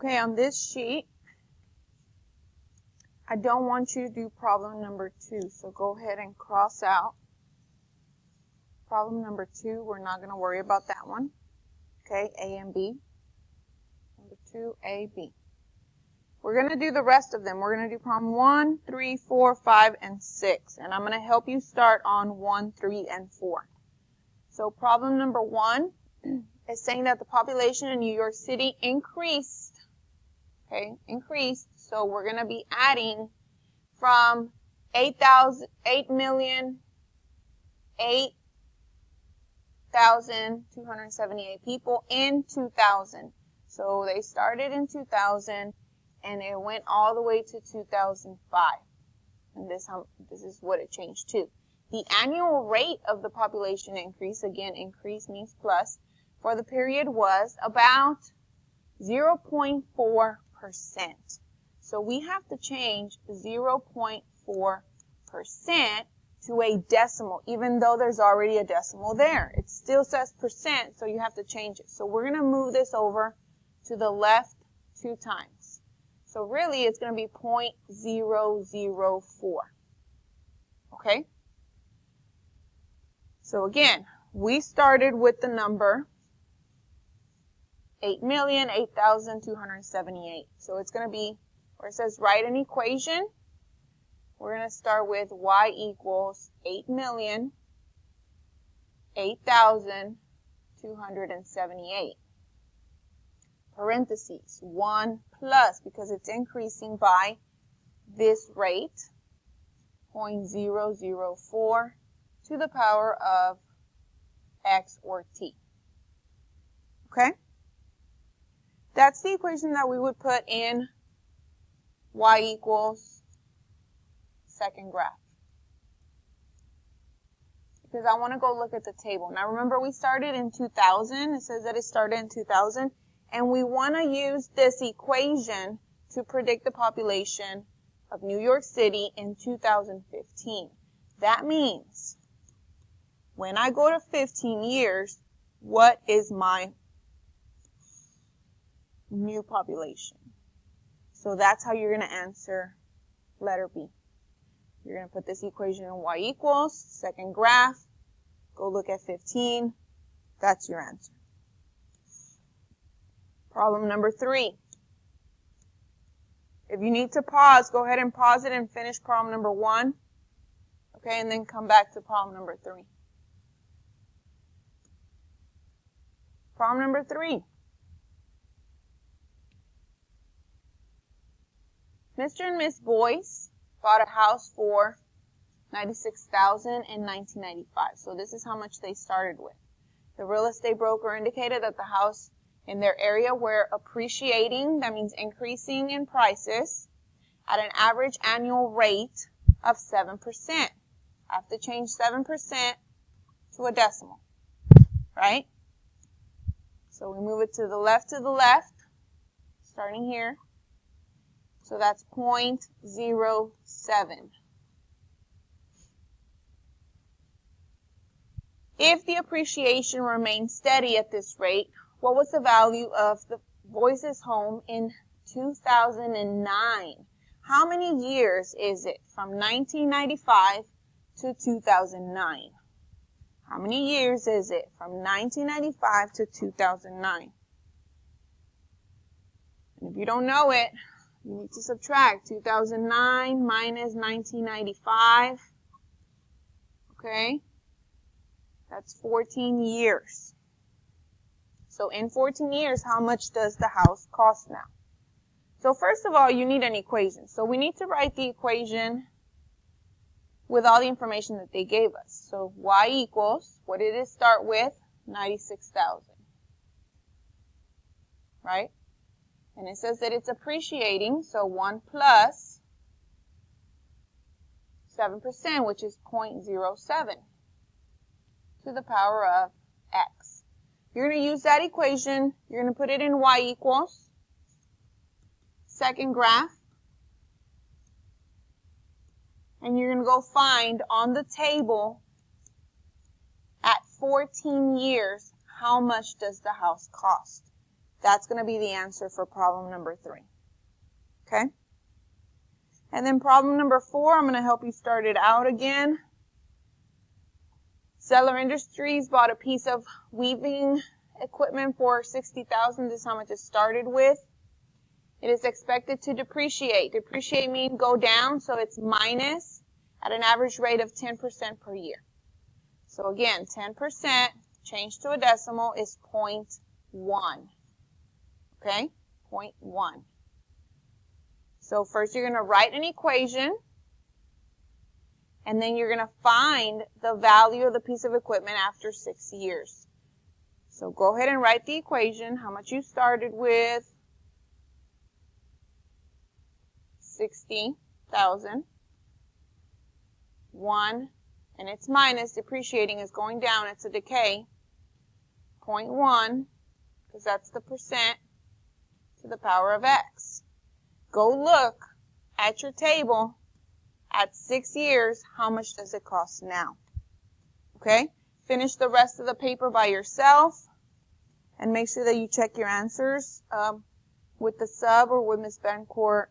Okay, on this sheet, I don't want you to do problem number 2, so go ahead and cross out problem number 2. We're not going to worry about that one. Okay, A and B. Number 2, A, B. We're going to do the rest of them. We're going to do problem 1, 3, 4, 5, and 6. And I'm going to help you start on 1, 3, and 4. So problem number 1 is saying that the population in New York City increased. Okay, increased. So we're going to be adding from 8,278 people in 2000. So they started in 2000 and it went all the way to 2005. And this is what it changed to. The annual rate of the population increase, again, increase means plus, for the period was about 0.4%. So we have to change 0.4% to a decimal, even though there's already a decimal there. It still says percent, so you have to change it. So we're going to move this over to the left 2 times. So really, it's going to be 0.004. Okay? So again, we started with the number 8,008,278. So it's going to be, where it says write an equation, we're going to start with y equals 8,008,278. Parentheses, 1 plus, because it's increasing by this rate, 0.004 to the power of x or t. Okay? That's the equation that we would put in y equals second graph. Because I want to go look at the table. Now remember, we started in 2000. It says that it started in 2000. And we want to use this equation to predict the population of New York City in 2015. That means when I go to 15 years, what is my new population? So that's how you're going to answer letter B. You're going to put this equation in y equals, second graph, go look at 15. That's your answer. Problem number 3. If you need to pause, go ahead and pause it and finish problem number 1. Okay, and then come back to problem number 3. Problem number 3. Mr. and Miss Boyce bought a house for $96,000 in 1995. So this is how much they started with. The real estate broker indicated that the house in their area were appreciating, that means increasing in prices, at an average annual rate of 7%. I have to change 7% to a decimal, right? So we move it to the left, starting here. So that's 0.07. If the appreciation remained steady at this rate, what was the value of the Boyce's home in 2009? How many years is it from 1995 to 2009? How many years is it from 1995 to 2009? And if you don't know it, you need to subtract 2009 minus 1995. Okay? That's 14 years. So in 14 years, how much does the house cost now? So first of all, you need an equation. So we need to write the equation with all the information that they gave us. So y equals, what did it start with? 96,000. Right? And it says that it's appreciating, so 1 plus 7%, which is 0.07 to the power of x. You're going to use that equation. You're going to put it in y equals second graph. And you're going to go find on the table at 14 years, how much does the house cost? That's going to be the answer for problem number 3. Okay? And then problem number 4, I'm going to help you start it out again. Zeller Industries bought a piece of weaving equipment for $60,000. This is how much it started with. It is expected to depreciate. Depreciate means go down, so it's minus at an average rate of 10% per year. So again, 10% changed to a decimal is 0.1. Okay? 0.1. So first you're going to write an equation, and then you're going to find the value of the piece of equipment after 6 years. So go ahead and write the equation, how much you started with, 60,000, 1, and it's minus, depreciating is going down, it's a decay, 0.1, because that's the percent to the power of x. Go look at your table at 6 years, how much does it cost now? Okay? Finish the rest of the paper by yourself, and make sure that you check your answers with the sub or with Ms. Bencourt